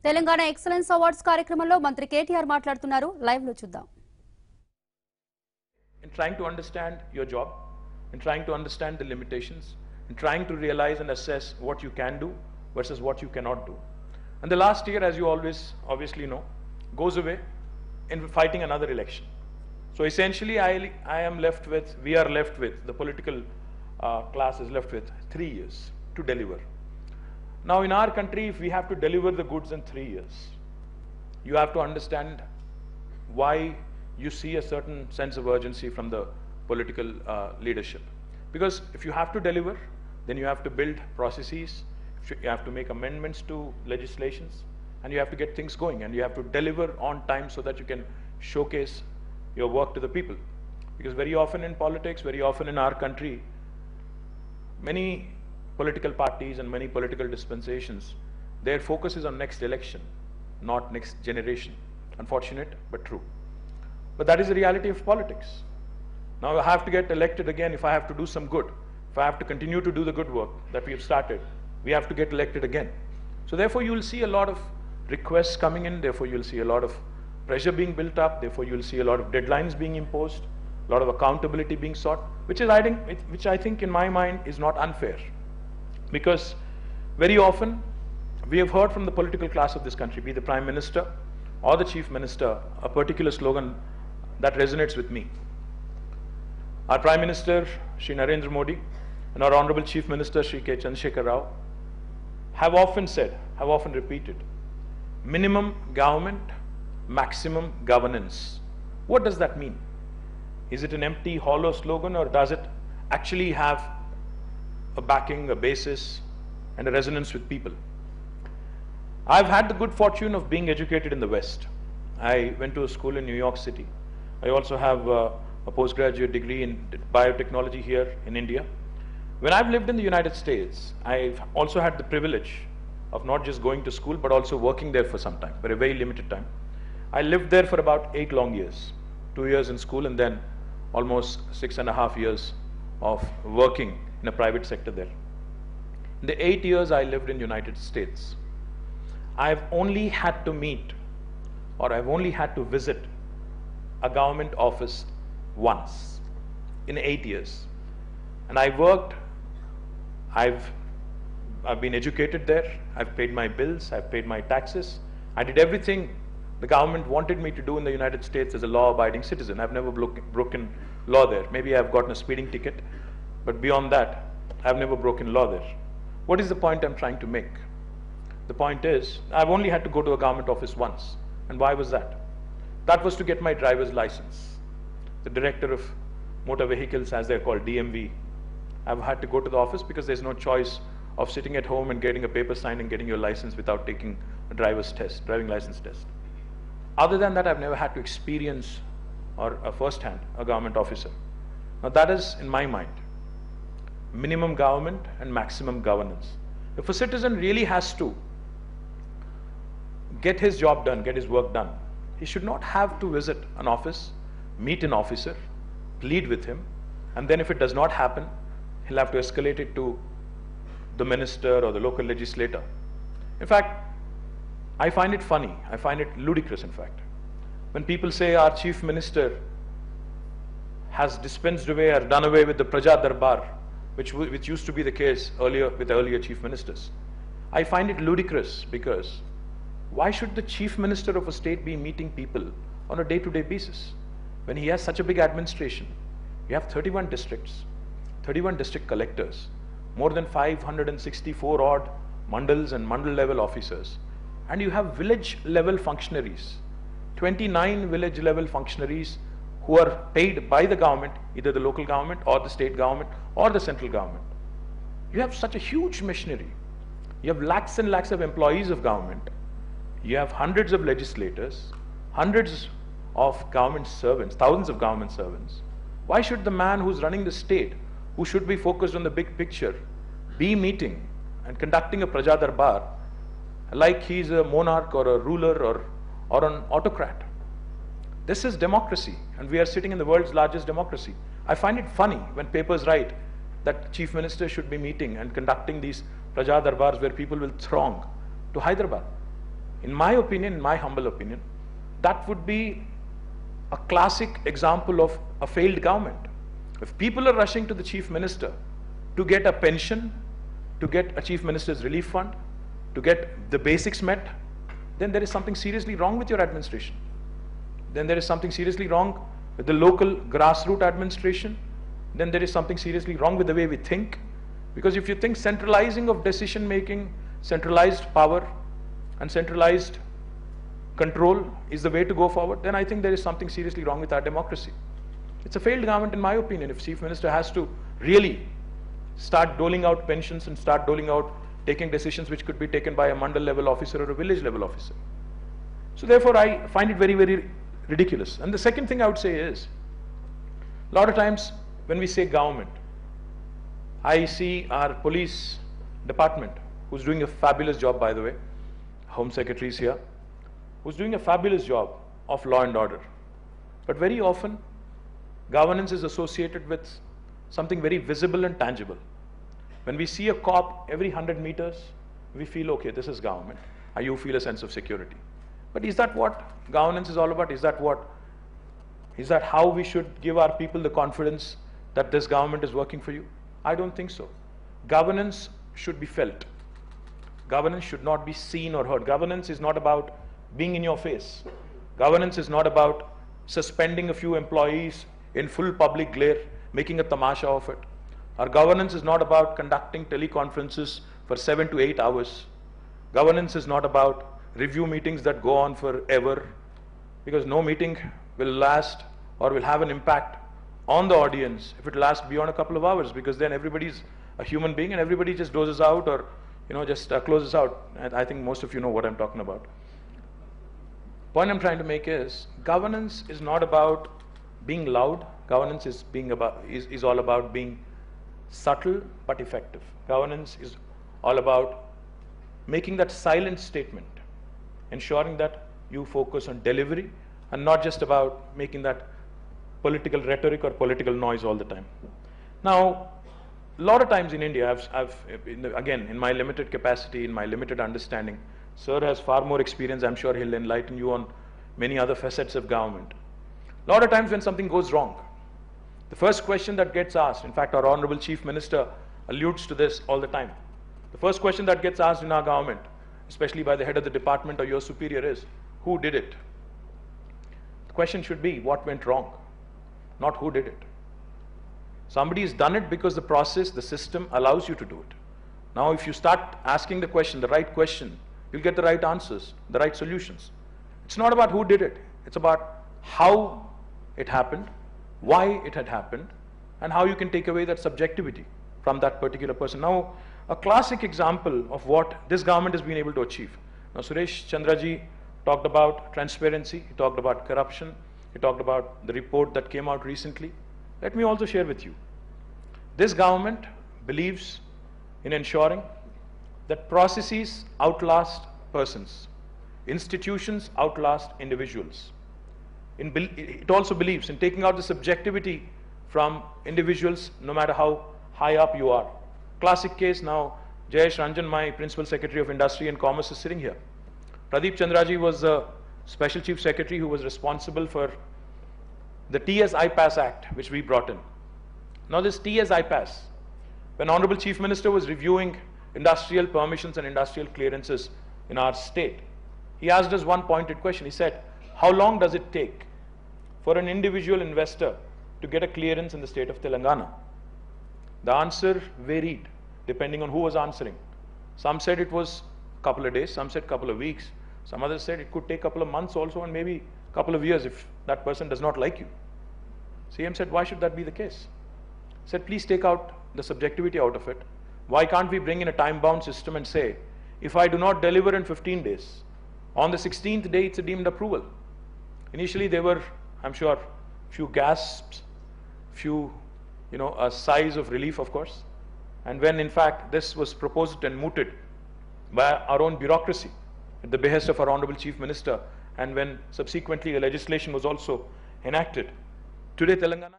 Telangana Excellence Awards కార్యక్రమంలో మంత్రి KTR మాట్లాడుతున్నారు లైవ్ లో చూద్దాం. In trying to understand your job, in trying to understand the limitations, in trying to realize and assess what you can do versus what you cannot do. And the last year, as you obviously know, goes away in fighting another election. So essentially, we are left with, the political class is left with 3 years to deliver. Now in our country, if we have to deliver the goods in 3 years, you have to understand why you see a certain sense of urgency from the political leadership. Because if you have to deliver, then you have to build processes, you have to make amendments to legislations, and you have to get things going, and you have to deliver on time so that you can showcase your work to the people. Because very often in politics, very often in our country, many political parties and many political dispensations, their focus is on next election, not next generation. Unfortunate, but true. But that is the reality of politics. Now I have to get elected again if I have to do some good. If I have to continue to do the good work that we have started, we have to get elected again. So therefore you will see a lot of requests coming in, therefore you will see a lot of pressure being built up, therefore you will see a lot of deadlines being imposed, a lot of accountability being sought, which I think in my mind is not unfair. Because very often we have heard from the political class of this country, be the Prime Minister or the Chief Minister, a particular slogan that resonates with me. Our Prime Minister, Shri Narendra Modi, and our Honorable Chief Minister, Shri K. Chandrasekhar Rao, have often said, have often repeated, minimum government, maximum governance. What does that mean? Is it an empty, hollow slogan, or does it actually have a backing, a basis, and a resonance with people? I've had the good fortune of being educated in the West. I went to a school in New York City. I also have a postgraduate degree in biotechnology here in India. When I've lived in the United States, I've also had the privilege of not just going to school, but also working there for some time, for a very limited time. I lived there for about 8 long years, 2 years in school, and then almost 6.5 years of working in a private sector there. In the 8 years I lived in the United States, I've only had to meet, or I've only had to visit a government office once in 8 years. And I worked, I've been educated there, I've paid my bills, I've paid my taxes, I did everything the government wanted me to do in the United States as a law-abiding citizen. I've never broken law there. Maybe I've gotten a speeding ticket, but beyond that, I've never broken law there. What is the point I'm trying to make? The point is, I've only had to go to a government office once. And why was that? That was to get my driver's license. The director of motor vehicles, as they're called, DMV, I've had to go to the office because there's no choice of sitting at home and getting a paper signed and getting your license without taking a driving license test. Other than that, I've never had to experience or firsthand a government officer. Now that is, in my mind, minimum government and maximum governance. If a citizen really has to get his job done, get his work done, he should not have to visit an office, meet an officer, plead with him, and then if it does not happen, he'll have to escalate it to the minister or the local legislator. In fact, I find it funny, I find it ludicrous in fact, when people say our Chief Minister has dispensed away or done away with the Praja Darbar, which used to be the case earlier with earlier Chief Ministers. I find it ludicrous because why should the Chief Minister of a state be meeting people on a day-to-day basis when he has such a big administration? You have 31 districts, 31 district collectors, more than 564 odd mandals and mandal level officers, and you have village level functionaries, 29 village level functionaries who are paid by the government, either the local government or the state government or the central government. You have such a huge machinery. You have lakhs and lakhs of employees of government. You have hundreds of legislators, hundreds of government servants, thousands of government servants. Why should the man who's running the state, who should be focused on the big picture, be meeting and conducting a Praja Darbar like he's a monarch or a ruler or an autocrat? This is democracy, and we are sitting in the world's largest democracy. I find it funny when papers write that Chief Minister should be meeting and conducting these Praja Darbars where people will throng to Hyderabad. in my opinion, in my humble opinion, that would be a classic example of a failed government. If people are rushing to the chief minister to get a pension, to get a chief minister's relief fund, to get the basics met, then there is something seriously wrong with your administration. Then there is something seriously wrong with the local grassroots administration. Then there is something seriously wrong with the way we think. Because if you think centralizing of decision making, centralized power and centralized control is the way to go forward, then I think there is something seriously wrong with our democracy. It's a failed government in my opinion if chief minister has to really start doling out pensions and start doling out taking decisions which could be taken by a mandal level officer or a village level officer. So therefore I find it very, very ridiculous. And the second thing I would say is, a lot of times when we say government, I see our police department, who's doing a fabulous job, by the way, Home Secretary is here, who's doing a fabulous job of law and order. But very often, governance is associated with something very visible and tangible. When we see a cop every 100 meters, we feel, okay, this is government. You feel a sense of security. But is that what governance is all about? Is that how we should give our people the confidence that this government is working for you? I don't think so. Governance should be felt. Governance should not be seen or heard. Governance is not about being in your face. Governance is not about suspending a few employees in full public glare, making a tamasha of it. Our governance is not about conducting teleconferences for 7 to 8 hours. Governance is not about review meetings that go on forever, because no meeting will last or will have an impact on the audience if it lasts beyond a couple of hours, because then everybody's a human being and everybody just dozes out or just closes out. And I think most of you know what I'm talking about. Point I'm trying to make is, governance is not about being loud. Governance is all about being subtle but effective. Governance is all about making that silent statement, ensuring that you focus on delivery and not just about making that political rhetoric or political noise all the time. Now, a lot of times in India, again, in my limited capacity, in my limited understanding, Sir has far more experience. I'm sure he'll enlighten you on many other facets of government. A lot of times when something goes wrong, the first question that gets asked, in fact, our Honorable Chief Minister alludes to this all the time. The first question that gets asked in our government, especially by the head of the department or your superior, is, who did it? The question should be, what went wrong? Not who did it. Somebody's done it because the process, the system allows you to do it. Now, if you start asking the question, the right question, you'll get the right answers, the right solutions. It's not about who did it. It's about how it happened, why it had happened, and how you can take away that subjectivity from that particular person. Now, a classic example of what this government has been able to achieve. Now, Suresh Chandraji talked about transparency, he talked about corruption, he talked about the report that came out recently. Let me also share with you. This government believes in ensuring that processes outlast persons, institutions outlast individuals. It also believes in taking out the subjectivity from individuals, no matter how high up you are. Classic case now, Jayesh Ranjan, my Principal Secretary of Industry and Commerce, is sitting here. Pradeep Chandraji was the Special Chief Secretary who was responsible for the TS IPAS Act, which we brought in. Now this TS IPAS, when Honorable Chief Minister was reviewing industrial permissions and industrial clearances in our state, he asked us one pointed question. He said, how long does it take for an individual investor to get a clearance in the state of Telangana? The answer varied depending on who was answering. Some said it was a couple of days, some said a couple of weeks, some others said it could take a couple of months also, and maybe a couple of years if that person does not like you. CM said, why should that be the case? He said, please take out the subjectivity out of it. Why can't we bring in a time-bound system and say, if I do not deliver in 15 days, on the 16th day it's a deemed approval. Initially there were, I'm sure, few gasps, sighs of relief, of course. And when in fact this was proposed and mooted by our own bureaucracy at the behest of our Honorable Chief Minister, and when subsequently a legislation was also enacted, today Telangana